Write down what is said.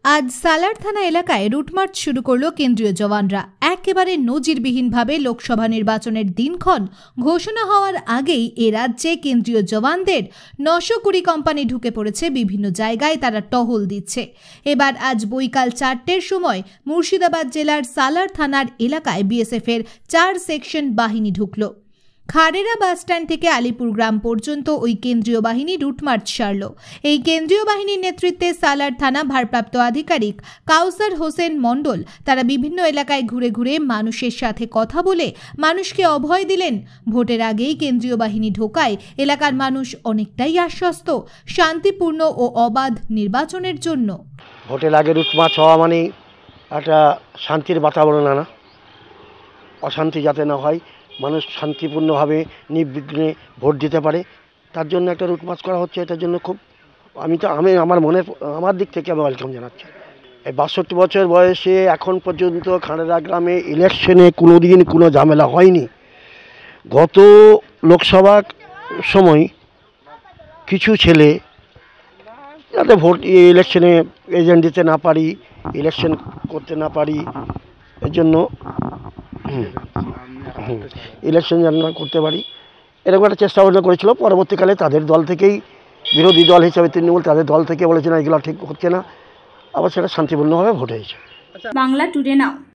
আজ সালার থানা এলাকায় রুটমার্চ শুরু করল কেন্দ্রীয় জওয়ানরা। একেবারে নজিরবিহীনভাবে লোকসভা নির্বাচনের দিনক্ষণ ঘোষণা হওয়ার আগেই এ রাজ্যে কেন্দ্রীয় জওয়ানদের 920 কোম্পানি ঢুকে পড়েছে বিভিন্ন জায়গায়, তারা টহল দিচ্ছে। এবার আজ বৈকাল 4টের সময় মুর্শিদাবাদ জেলার সালার থানার এলাকায় বিএসএফ এর 4 সেকশন বাহিনী ঢুকল। খারেরা বাস স্ট্যান্ড থেকে আলিপুর গ্রাম পর্যন্ত ওই কেন্দ্রীয় বাহিনী রুটমার্চ সারল। এই কেন্দ্রীয় বাহিনীর নেতৃত্বে সালার থানা ভারপ্রাপ্ত আধিকারিক কাউসার হোসেন মণ্ডল তারা বিভিন্ন এলাকায় ঘুরে ঘুরে মানুষের সাথে কথা বলে মানুষকে অভয় দিলেন। ভোটের আগেই কেন্দ্রীয় বাহিনী ঢোকায় এলাকার মানুষ অনেকটাই আশ্বস্ত শান্তিপূর্ণ ও অবাধ নির্বাচনের জন্য। ভোটের আগে রুটমার্চ হওয়া মানে একটা শান্তির বাতাবরণ আনা, অশান্তি যাতে না হয়, মানুষ শান্তিপূর্ণভাবে নির্বিঘ্নে ভোট দিতে পারে, তার জন্য একটা রুটমার্চ করা হচ্ছে। এটার জন্য খুব আমি আমার দিক থেকে আমি ওয়েলকাম জানাচ্ছি। এই 62 বছর বয়সে এখন পর্যন্ত খানেরা গ্রামে ইলেকশনে কোনো দিন কোনো ঝামেলা হয়নি। গত লোকসভা সময় কিছু ছেলে যাতে ভোট ইলেকশনে এজেন্ট দিতে না পারি, ইলেকশন করতে না পারি, এর জন্য ইলেকশন যেন না করতে পারি এরকম একটা চেষ্টা ভাবনা করেছিল। পরবর্তীকালে তাদের দল থেকেই, বিরোধী দল হিসাবে তৃণমূল, তাদের দল থেকে বলেছে না এগুলো ঠিক হচ্ছে না, আবার সেটা শান্তিপূর্ণভাবে ভোট হয়েছে। বাংলা টুডে নাও।